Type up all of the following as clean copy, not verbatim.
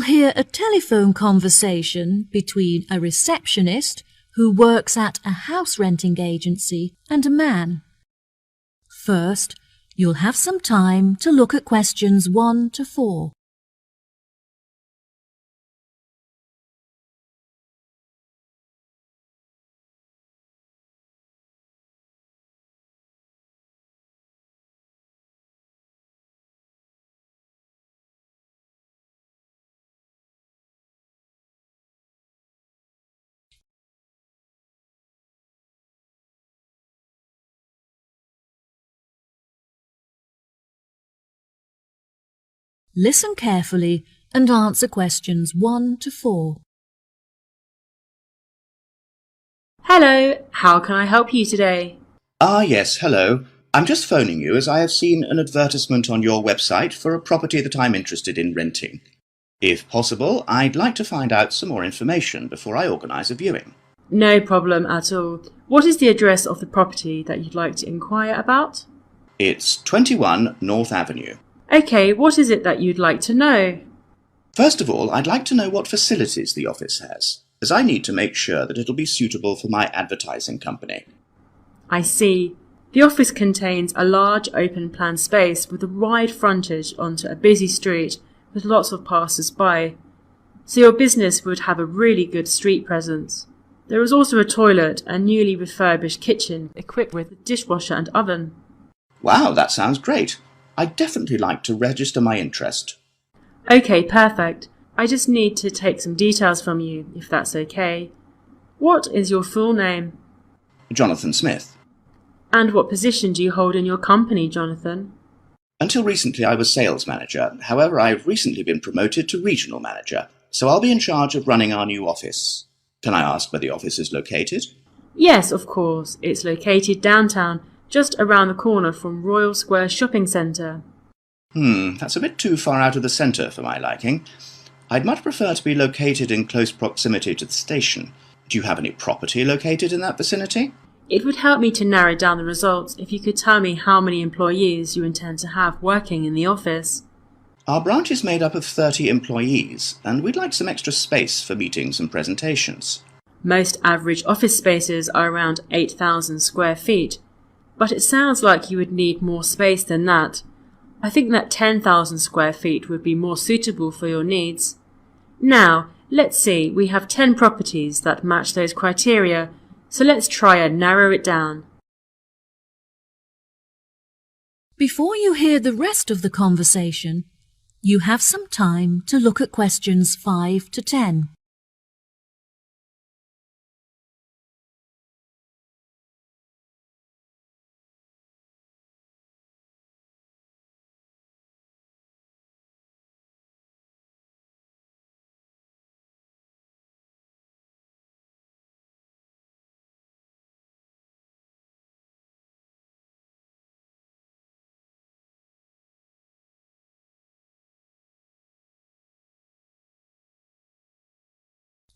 hear a telephone conversation between a receptionist who works at a house renting agency and a man. First, you'll have some time to look at questions 1 to 4. Listen carefully and answer questions 1 to 4. Hello, how can I help you today? Yes, hello. I'm just phoning you as I have seen an advertisement on your website for a property that I'm interested in renting. If possible, I'd like to find out some more information before I organise a viewing. No problem at all. What is the address of the property that you'd like to inquire about? It's 21 North Avenue. Okay, what is it that you'd like to know? First of all, I'd like to know what facilities the office has, as I need to make sure that it'll be suitable for my advertising company. I see. The office contains a large open-plan space with a wide frontage onto a busy street with lots of passers-by, so your business would have a really good street presence. There is also a toilet and newly refurbished kitchen equipped with a dishwasher and oven. Wow, that sounds great. I'd definitely like to register my interest. Okay, perfect. I just need to take some details from you, if that's okay. What is your full name? Jonathan Smith. And what position do you hold in your company, Jonathan? Until recently I was sales manager. However, I've recently been promoted to regional manager, so I'll be in charge of running our new office. Can I ask where the office is located? Yes, of course. It's located downtown, just around the corner from Royal Square Shopping Centre. That's a bit too far out of the centre for my liking. I'd much prefer to be located in close proximity to the station. Do you have any property located in that vicinity? It would help me to narrow down the results if you could tell me how many employees you intend to have working in the office. Our branch is made up of 30 employees, and we'd like some extra space for meetings and presentations. Most average office spaces are around 8,000 square feet, but it sounds like you would need more space than that. I think that 10,000 square feet would be more suitable for your needs. Now, let's see, we have 10 properties that match those criteria, so let's try and narrow it down. Before you hear the rest of the conversation, you have some time to look at questions 5 to 10.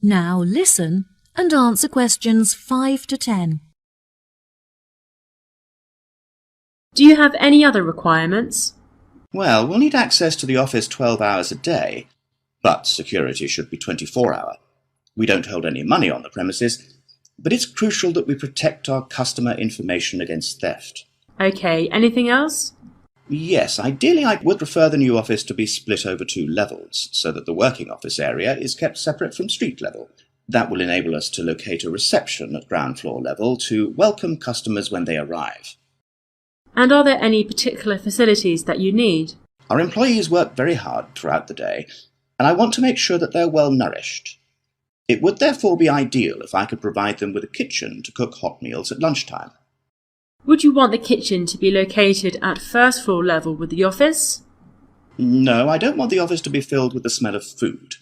Now listen and answer questions 5 to 10. Do you have any other requirements? Well, we'll need access to the office 12 hours a day, but security should be 24-hour. We don't hold any money on the premises, but it's crucial that we protect our customer information against theft. Okay, anything else? Yes, ideally I would prefer the new office to be split over 2 levels, so that the working office area is kept separate from street level. That will enable us to locate a reception at ground floor level to welcome customers when they arrive. And are there any particular facilities that you need? Our employees work very hard throughout the day, and I want to make sure that they're well nourished. It would therefore be ideal if I could provide them with a kitchen to cook hot meals at lunchtime. Would you want the kitchen to be located at first floor level with the office? No, I don't want the office to be filled with the smell of food.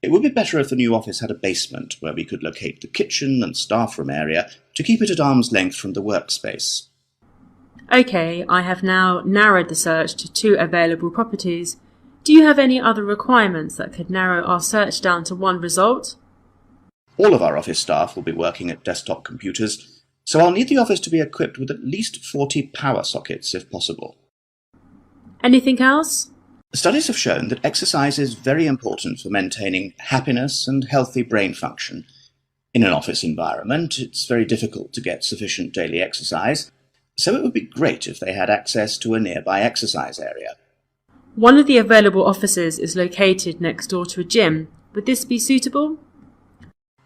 It would be better if the new office had a basement where we could locate the kitchen and staff room area to keep it at arm's length from the workspace. Okay, I have now narrowed the search to 2 available properties. Do you have any other requirements that could narrow our search down to 1 result? All of our office staff will be working at desktop computers, so I'll need the office to be equipped with at least 40 power sockets if possible. Anything else? Studies have shown that exercise is very important for maintaining happiness and healthy brain function. In an office environment, it's very difficult to get sufficient daily exercise, so it would be great if they had access to a nearby exercise area. One of the available offices is located next door to a gym. Would this be suitable?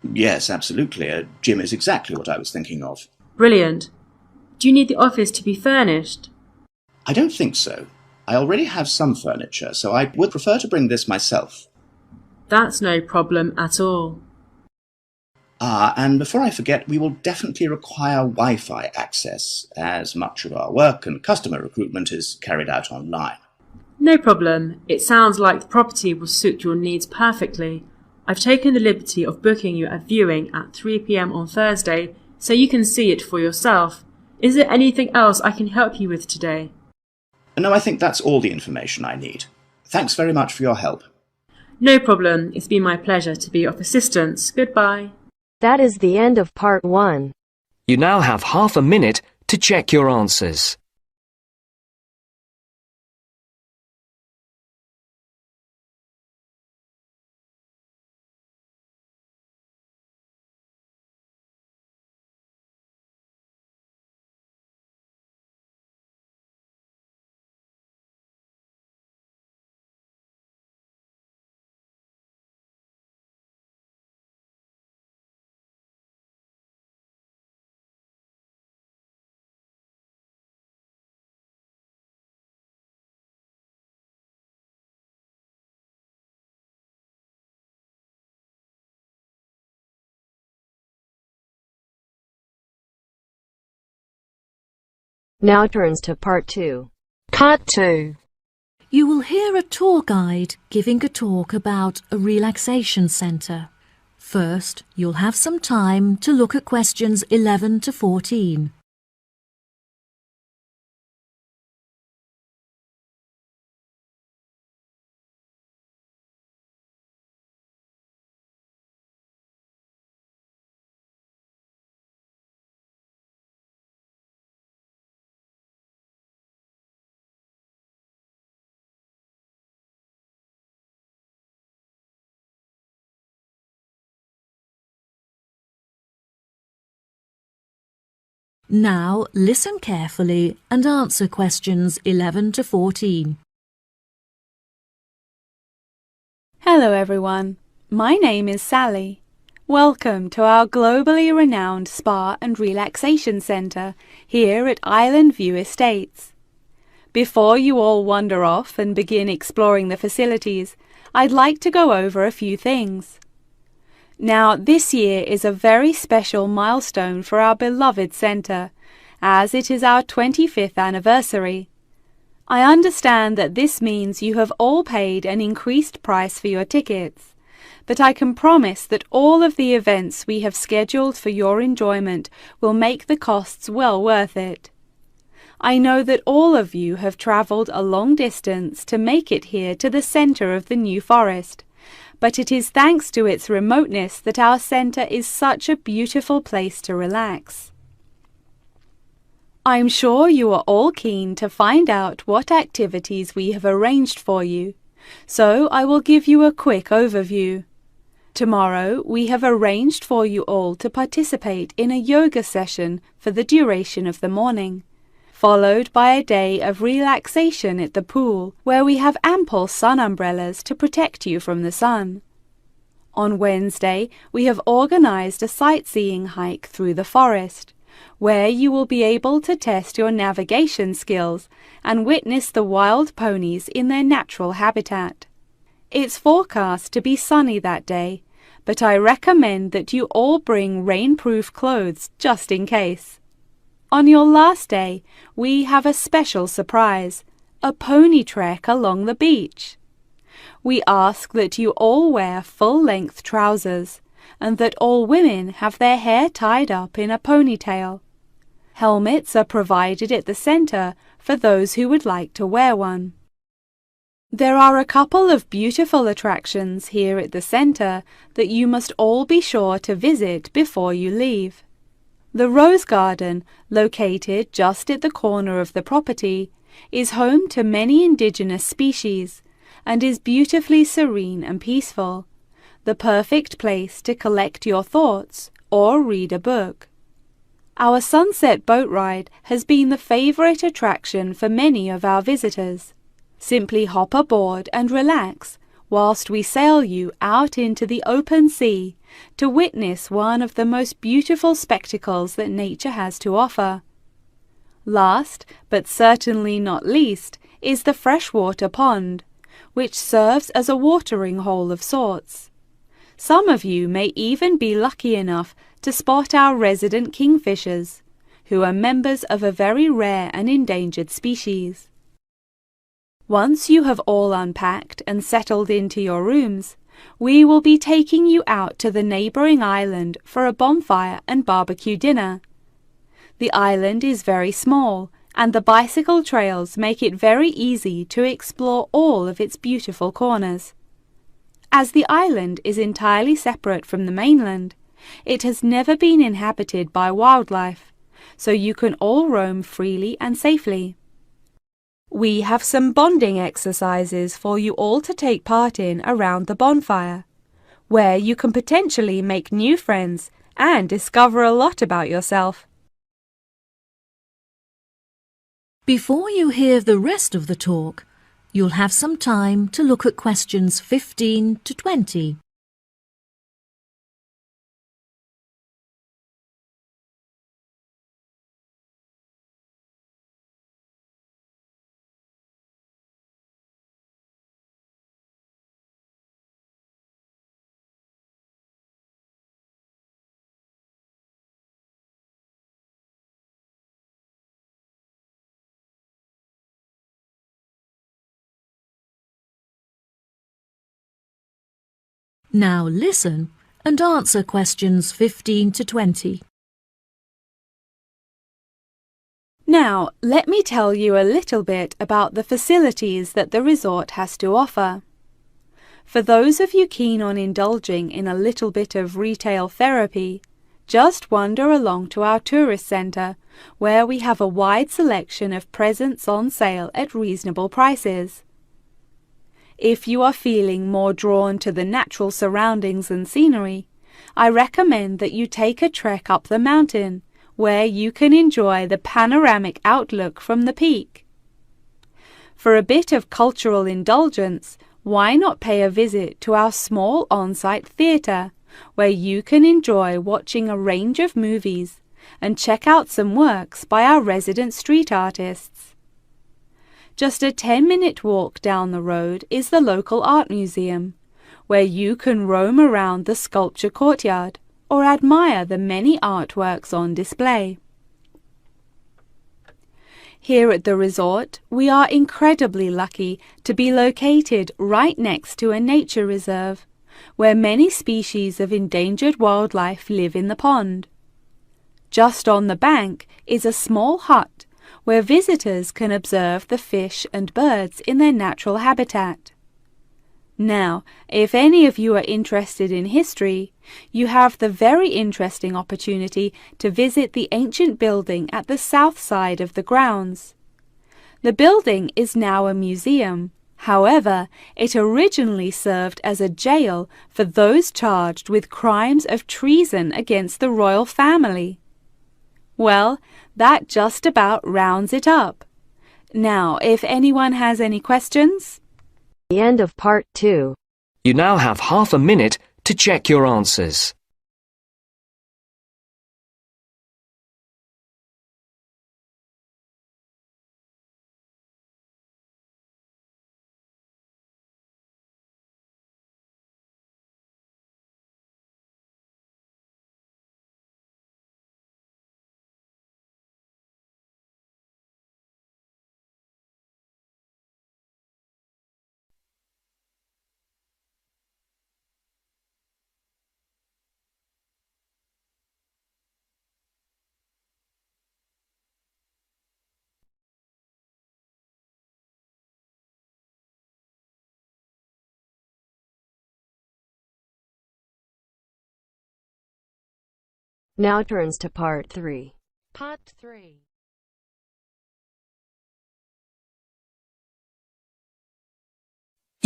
Yes, absolutely. A gym is exactly what I was thinking of. Brilliant. Do you need the office to be furnished? I don't think so. I already have some furniture, so I would prefer to bring this myself. That's no problem at all. And before I forget, we will definitely require Wi-Fi access, as much of our work and customer recruitment is carried out online. No problem. It sounds like the property will suit your needs perfectly. I've taken the liberty of booking you a viewing at 3 p.m. on Thursday, so you can see it for yourself. Is there anything else I can help you with today? No, I think that's all the information I need. Thanks very much for your help. No problem. It's been my pleasure to be of assistance. Goodbye. That is the end of part 1. You now have half a minute to check your answers. Now turns to part 2. Cut 2. You will hear a tour guide giving a talk about a relaxation centre. First, you'll have some time to look at questions 11 to 14. Now listen carefully and answer questions 11 to 14. Hello everyone, my name is Sally. Welcome to our globally renowned spa and relaxation centre here at Island View Estates. Before you all wander off and begin exploring the facilities, I'd like to go over a few things. Now, this year is a very special milestone for our beloved centre, as it is our 25th anniversary. I understand that this means you have all paid an increased price for your tickets, but I can promise that all of the events we have scheduled for your enjoyment will make the costs well worth it. I know that all of you have travelled a long distance to make it here to the centre of the New Forest, but it is thanks to its remoteness that our centre is such a beautiful place to relax. I'm sure you are all keen to find out what activities we have arranged for you, so I will give you a quick overview. Tomorrow we have arranged for you all to participate in a yoga session for the duration of the morning, followed by a day of relaxation at the pool, where we have ample sun umbrellas to protect you from the sun. On Wednesday, we have organised a sightseeing hike through the forest, where you will be able to test your navigation skills and witness the wild ponies in their natural habitat. It's forecast to be sunny that day, but I recommend that you all bring rainproof clothes just in case. On your last day, we have a special surprise, a pony trek along the beach. We ask that you all wear full-length trousers and that all women have their hair tied up in a ponytail. Helmets are provided at the centre for those who would like to wear one. There are a couple of beautiful attractions here at the centre that you must all be sure to visit before you leave. The Rose Garden, located just at the corner of the property, is home to many indigenous species, and is beautifully serene and peaceful, the perfect place to collect your thoughts or read a book. Our sunset boat ride has been the favorite attraction for many of our visitors. Simply hop aboard and relax whilst we sail you out into the open sea to witness one of the most beautiful spectacles that nature has to offer. Last, but certainly not least, is the freshwater pond, which serves as a watering hole of sorts. Some of you may even be lucky enough to spot our resident kingfishers, who are members of a very rare and endangered species. Once you have all unpacked and settled into your rooms, we will be taking you out to the neighbouring island for a bonfire and barbecue dinner. The island is very small, and the bicycle trails make it very easy to explore all of its beautiful corners. As the island is entirely separate from the mainland, it has never been inhabited by wildlife, so you can all roam freely and safely. We have some bonding exercises for you all to take part in around the bonfire, where you can potentially make new friends and discover a lot about yourself. Before you hear the rest of the talk, you'll have some time to look at questions 15 to 20. Now listen and answer questions 15 to 20. Now, let me tell you a little bit about the facilities that the resort has to offer. For those of you keen on indulging in a little bit of retail therapy, just wander along to our tourist centre, where we have a wide selection of presents on sale at reasonable prices. If you are feeling more drawn to the natural surroundings and scenery, I recommend that you take a trek up the mountain, where you can enjoy the panoramic outlook from the peak. For a bit of cultural indulgence, why not pay a visit to our small on-site theatre, where you can enjoy watching a range of movies and check out some works by our resident street artists. Just a 10-minute walk down the road is the local art museum, where you can roam around the sculpture courtyard or admire the many artworks on display. Here at the resort, we are incredibly lucky to be located right next to a nature reserve, where many species of endangered wildlife live in the pond. Just on the bank is a small hut where visitors can observe the fish and birds in their natural habitat. Now, if any of you are interested in history, you have the very interesting opportunity to visit the ancient building at the south side of the grounds. The building is now a museum. However, it originally served as a jail for those charged with crimes of treason against the royal family. Well, that just about rounds it up. Now, if anyone has any questions? The end of part 2. You now have half a minute to check your answers. Now turns to part 3. Part 3.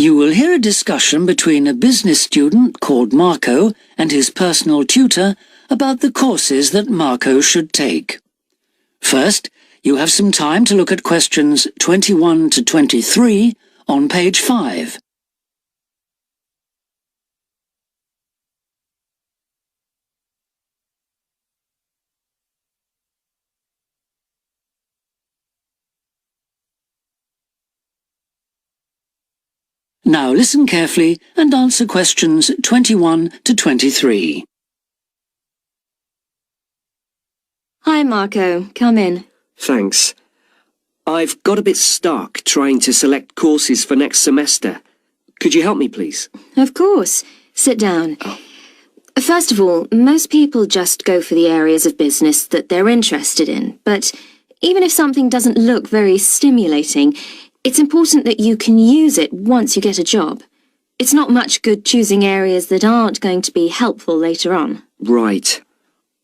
You will hear a discussion between a business student called Marco and his personal tutor about the courses that Marco should take. First, you have some time to look at questions 21 to 23 on page 5. Now listen carefully and answer questions 21 to 23. Hi, Marco. Come in. Thanks. I've got a bit stuck trying to select courses for next semester. Could you help me, please? Of course. Sit down. First of all, most people just go for the areas of business that they're interested in, but even if something doesn't look very stimulating, it's important that you can use it once you get a job. It's not much good choosing areas that aren't going to be helpful later on. Right.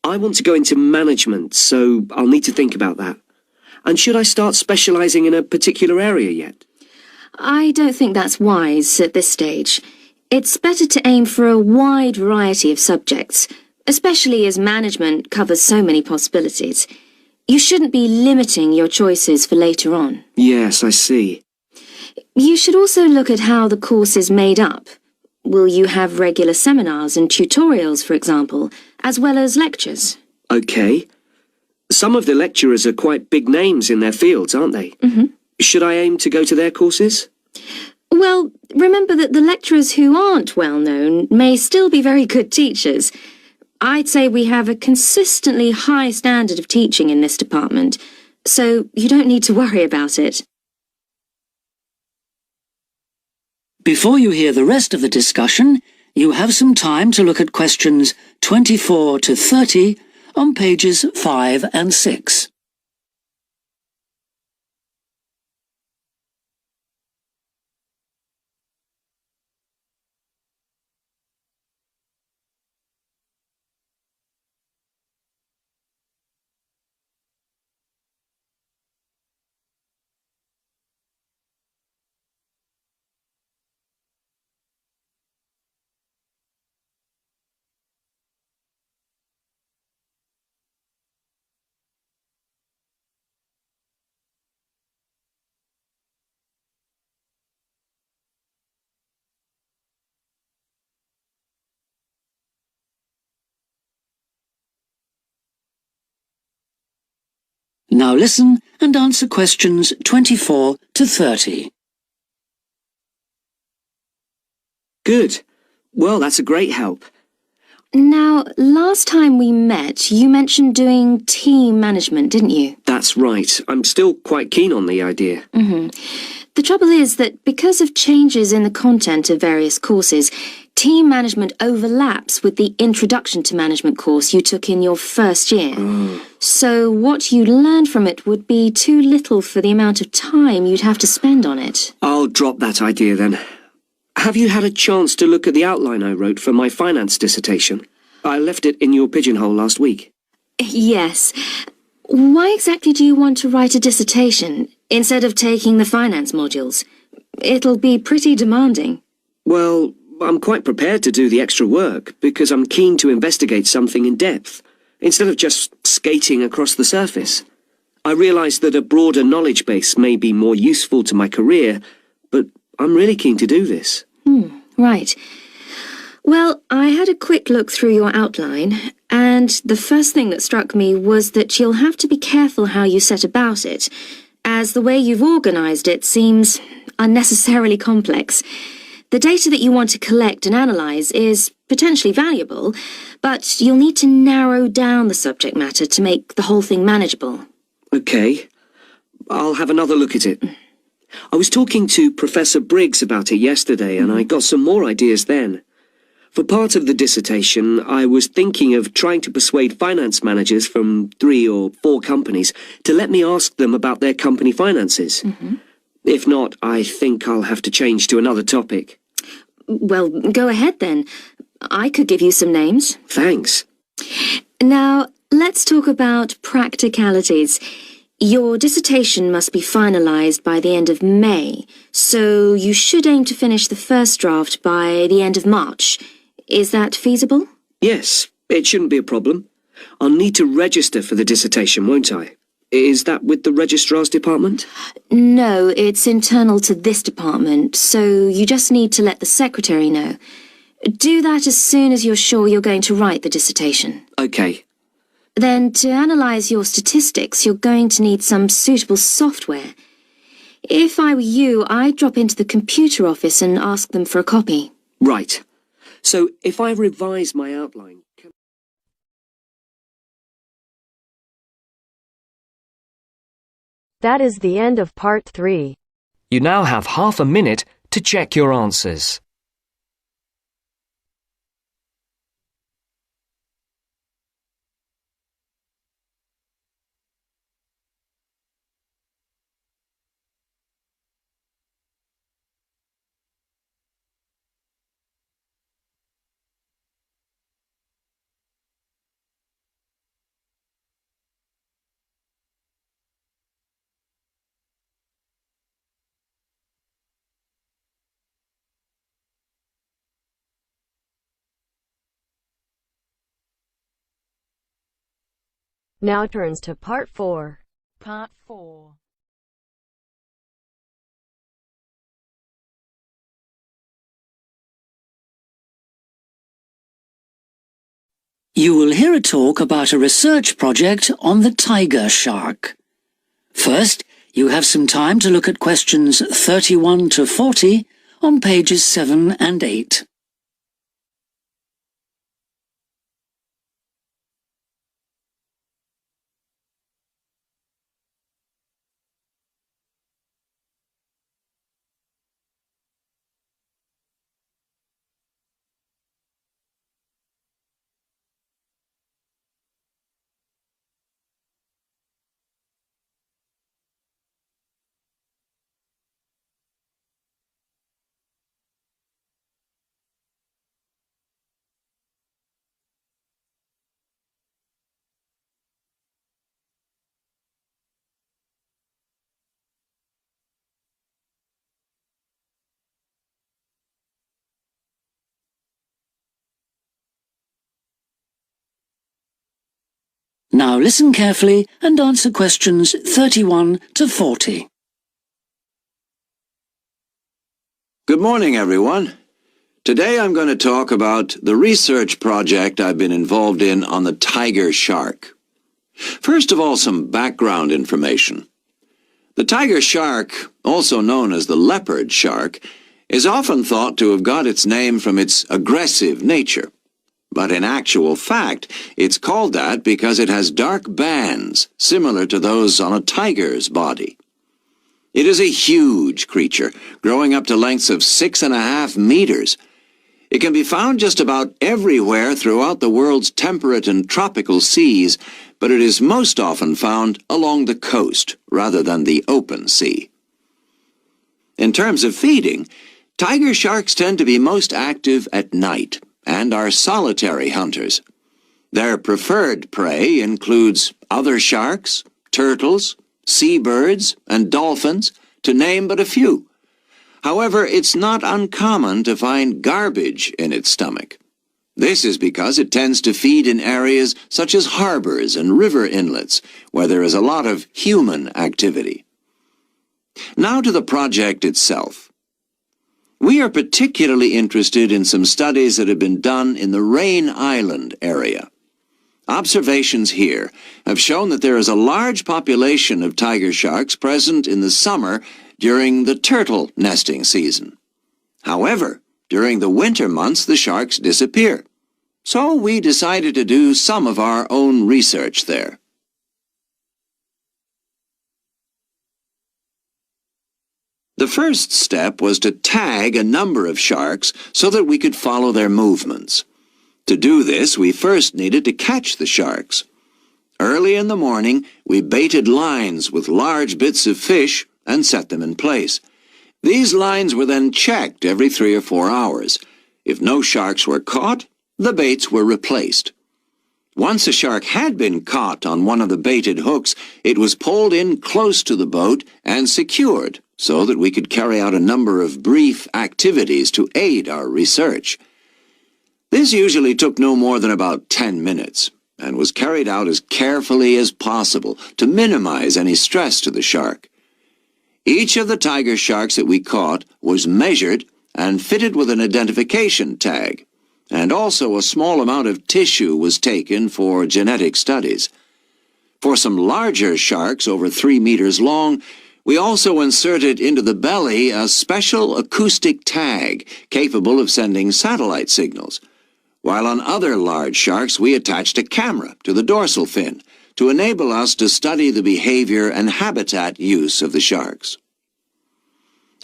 I want to go into management, so I'll need to think about that. And should I start specialising in a particular area yet? I don't think that's wise at this stage. It's better to aim for a wide variety of subjects, especially as management covers so many possibilities. You shouldn't be limiting your choices for later on. Yes, I see. You should also look at how the course is made up. Will you have regular seminars and tutorials, for example, as well as lectures? OK. Some of the lecturers are quite big names in their fields, aren't they? Mm-hmm. Should I aim to go to their courses? Well, remember that the lecturers who aren't well known may still be very good teachers. I'd say we have a consistently high standard of teaching in this department, so you don't need to worry about it. Before you hear the rest of the discussion, you have some time to look at questions 24 to 30 on pages 5 and 6. Now listen and answer questions 24 to 30. Good. Well, that's a great help. Now, last time we met, you mentioned doing team management, didn't you? That's right. I'm still quite keen on the idea. Mm-hmm. The trouble is that because of changes in the content of various courses, team management overlaps with the Introduction to Management course you took in your first year. So what you learned from it would be too little for the amount of time you'd have to spend on it. I'll drop that idea then. Have you had a chance to look at the outline I wrote for my finance dissertation? I left it in your pigeonhole last week. Yes. Why exactly do you want to write a dissertation instead of taking the finance modules? It'll be pretty demanding. Well, I'm quite prepared to do the extra work because I'm keen to investigate something in depth, instead of just skating across the surface. I realise that a broader knowledge base may be more useful to my career, but I'm really keen to do this. Right. Well, I had a quick look through your outline, and the first thing that struck me was that you'll have to be careful how you set about it, as the way you've organised it seems unnecessarily complex. The data that you want to collect and analyse is potentially valuable, but you'll need to narrow down the subject matter to make the whole thing manageable. OK. I'll have another look at it. I was talking to Professor Briggs about it yesterday, and I got some more ideas then. For part of the dissertation, I was thinking of trying to persuade finance managers from 3 or 4 companies to let me ask them about their company finances. If not, I think I'll have to change to another topic. Well, go ahead then. I could give you some names. Thanks. Now, let's talk about practicalities. Your dissertation must be finalised by the end of May, so you should aim to finish the first draft by the end of March. Is that feasible? Yes, it shouldn't be a problem. I'll need to register for the dissertation, won't I? Is that with the registrar's department? No, it's internal to this department, so you just need to let the secretary know. Do that as soon as you're sure you're going to write the dissertation. OK. Then, to analyse your statistics, you're going to need some suitable software. If I were you, I'd drop into the computer office and ask them for a copy. Right. So, if I revise my outline... That is the end of part 3. You now have half a minute to check your answers. Now turns to part 4. Part 4. You will hear a talk about a research project on the tiger shark. First, you have some time to look at questions 31 to 40 on pages 7 and 8. Now listen carefully and answer questions 31 to 40. Good morning, everyone. Today I'm going to talk about the research project I've been involved in on the tiger shark. First of all, some background information. The tiger shark, also known as the leopard shark, is often thought to have got its name from its aggressive nature. But in actual fact, it's called that because it has dark bands, similar to those on a tiger's body. It is a huge creature, growing up to lengths of 6.5 meters. It can be found just about everywhere throughout the world's temperate and tropical seas, but it is most often found along the coast, rather than the open sea. In terms of feeding, tiger sharks tend to be most active at night, and are solitary hunters. Their preferred prey includes other sharks, turtles, seabirds, and dolphins, to name but a few. However, it's not uncommon to find garbage in its stomach. This is because it tends to feed in areas such as harbors and river inlets, where there is a lot of human activity. Now to the project itself. We are particularly interested in some studies that have been done in the Rain Island area. Observations here have shown that there is a large population of tiger sharks present in the summer during the turtle nesting season. However, during the winter months the sharks disappear. So we decided to do some of our own research there. The first step was to tag a number of sharks so that we could follow their movements. To do this, we first needed to catch the sharks. Early in the morning, we baited lines with large bits of fish and set them in place. These lines were then checked every 3 or 4 hours. If no sharks were caught, the baits were replaced. Once a shark had been caught on one of the baited hooks, it was pulled in close to the boat and secured so that we could carry out a number of brief activities to aid our research. This usually took no more than about 10 minutes and was carried out as carefully as possible to minimize any stress to the shark. Each of the tiger sharks that we caught was measured and fitted with an identification tag, and also a small amount of tissue was taken for genetic studies. For some larger sharks over 3 meters long, we also inserted into the belly a special acoustic tag capable of sending satellite signals, while on other large sharks we attached a camera to the dorsal fin to enable us to study the behavior and habitat use of the sharks.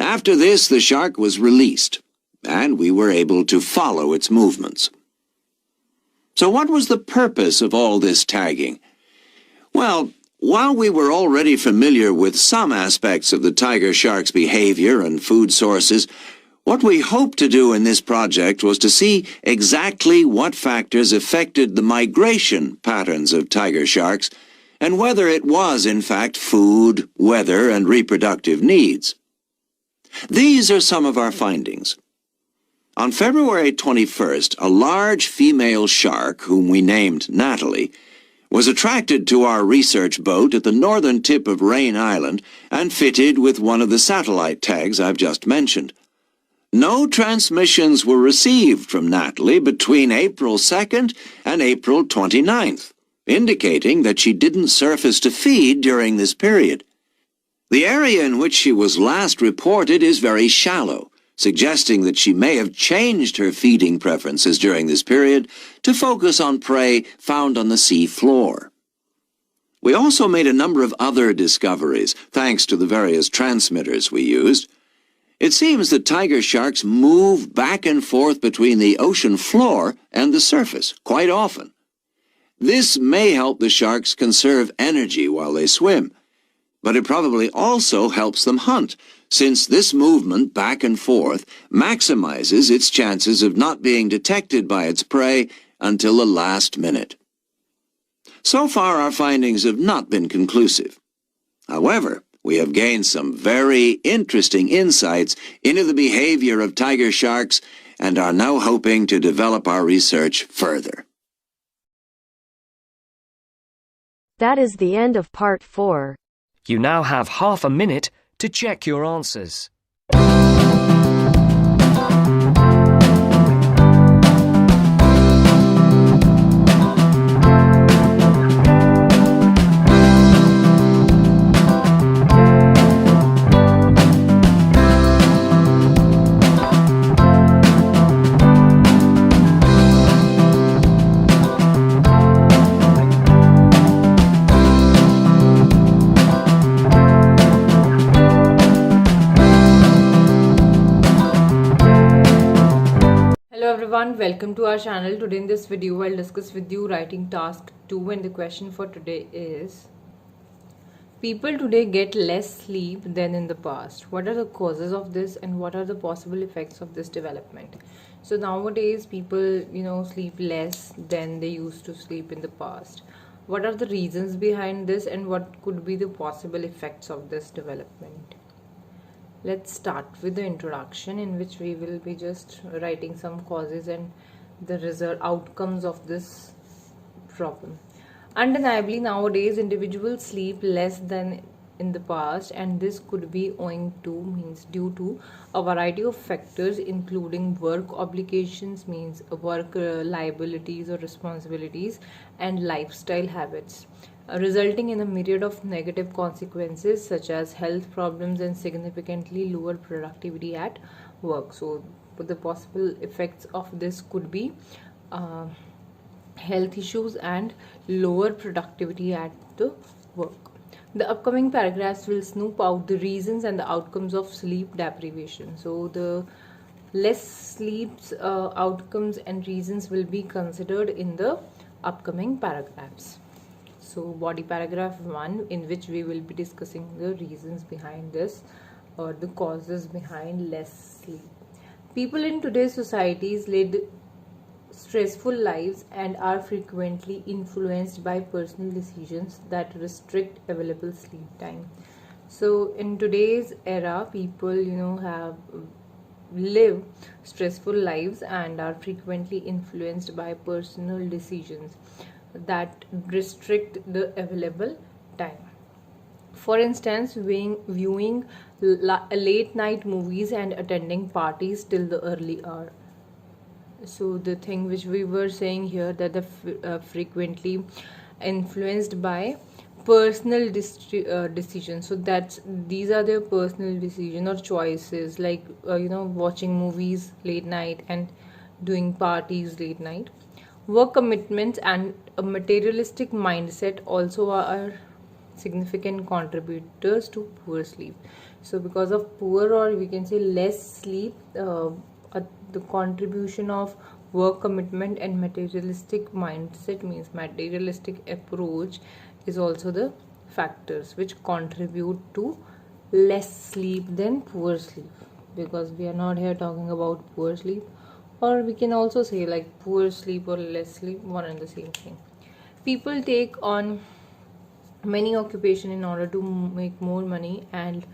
After this, the shark was released, and we were able to follow its movements. So what was the purpose of all this tagging? Well, while we were already familiar with some aspects of the tiger shark's behavior and food sources, what we hoped to do in this project was to see exactly what factors affected the migration patterns of tiger sharks and whether it was, in fact, food, weather, and reproductive needs. These are some of our findings. On February 21st, a large female shark, whom we named Natalie, was attracted to our research boat at the northern tip of Rain Island and fitted with one of the satellite tags I've just mentioned. No transmissions were received from Natalie between April 2nd and April 29th, indicating that she didn't surface to feed during this period. The area in which she was last reported is very shallow, suggesting that she may have changed her feeding preferences during this period to focus on prey found on the sea floor. We also made a number of other discoveries, thanks to the various transmitters we used. It seems that tiger sharks move back and forth between the ocean floor and the surface quite often. This may help the sharks conserve energy while they swim, but it probably also helps them hunt, since this movement back and forth maximizes its chances of not being detected by its prey until the last minute. So far, our findings have not been conclusive. However, we have gained some very interesting insights into the behavior of tiger sharks and are now hoping to develop our research further. That is the end of part 4. You now have half a minute to check your answers. Hello everyone, welcome to our channel. Today in this video I'll discuss with you writing task 2, and the question for today is: people today get less sleep than in the past. What are the causes of this and what are the possible effects of this development? So nowadays people sleep less than they used to sleep in the past. What are the reasons behind this and what could be the possible effects of this development? Let's start with the introduction, in which we will be just writing some causes and the outcomes of this problem. Undeniably, nowadays individuals sleep less than in the past, and this could be due to a variety of factors, including work obligations, work liabilities or responsibilities, and lifestyle habits, resulting in a myriad of negative consequences such as health problems and significantly lower productivity at work. So the possible effects of this could be health issues and lower productivity at the work. The upcoming paragraphs will snoop out the reasons and the outcomes of sleep deprivation. So the less sleep's outcomes and reasons will be considered in the upcoming paragraphs. So body paragraph 1, in which we will be discussing the reasons behind this or the causes behind less sleep. People in today's societies lead stressful lives and are frequently influenced by personal decisions that restrict available sleep time. So in today's era, people have live stressful lives and are frequently influenced by personal decisions that restrict the available time. For instance, viewing late night movies and attending parties till the early hour. So the thing which we were saying here, that the frequently influenced by personal decisions. So these are their personal decision or choices, like watching movies late night and doing parties late night. Work commitments and a materialistic mindset also are significant contributors to poor sleep. So because of poor, or we can say less sleep, the contribution of work commitment and materialistic mindset, means materialistic approach, is also the factors which contribute to less sleep than poor sleep. Because we are not here talking about poor sleep, or we can also say like poor sleep or less sleep, one and the same thing. People take on many occupation in order to make more money and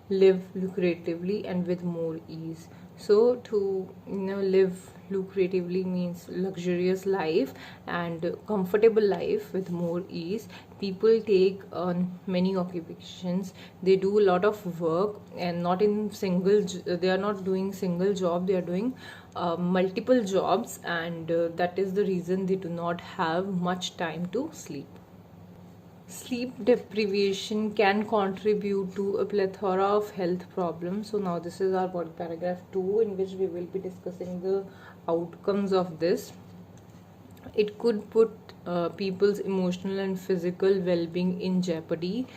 live lucratively and with more ease. So to live lucratively means luxurious life and comfortable life with more ease. People take on many occupations. They do a lot of work, and not in single they are not doing single job, they are doing multiple jobs, and that is the reason they do not have much time to sleep. Sleep deprivation can contribute to a plethora of health problems. So now this is our paragraph 2, in which we will be discussing the outcomes of this. It could put people's emotional and physical well-being in jeopardy,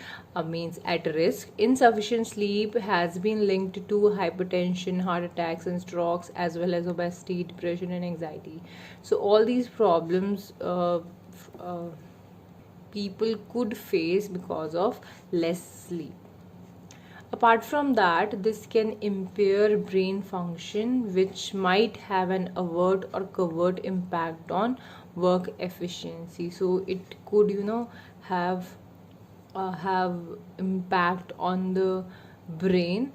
means at risk. Insufficient sleep has been linked to hypertension, heart attacks and strokes, as well as obesity, depression and anxiety. So all these problems people could face because of less sleep. Apart from that, this can impair brain function, which might have an overt or covert impact on work efficiency. So it could have impact on the brain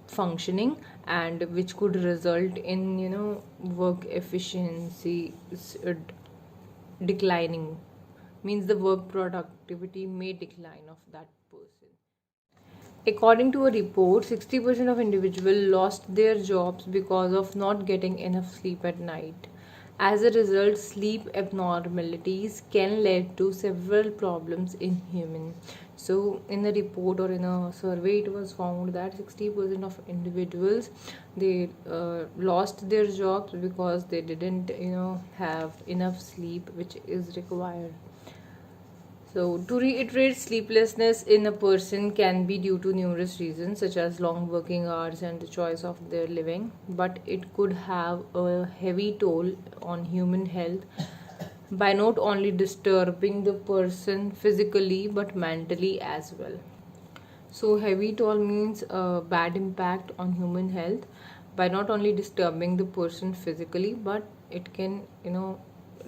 functioning, and which could result in work efficiency declining, means the work productivity may decline of that person. According to a report, 60% of individuals lost their jobs because of not getting enough sleep at night. As a result, sleep abnormalities can lead to several problems in humans. So in a report or in a survey, it was found that 60% of individuals, they lost their jobs because they didn't have enough sleep which is required. So, to reiterate, sleeplessness in a person can be due to numerous reasons, such as long working hours and the choice of their living, but it could have a heavy toll on human health by not only disturbing the person physically but mentally as well. So, heavy toll means a bad impact on human health by not only disturbing the person physically, but it can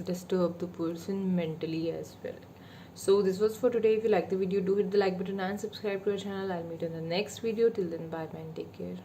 disturb the person mentally as well. So this was for today. If you like the video, do hit the like button and subscribe to our channel. I'll meet you in the next video. Till then, bye bye and take care.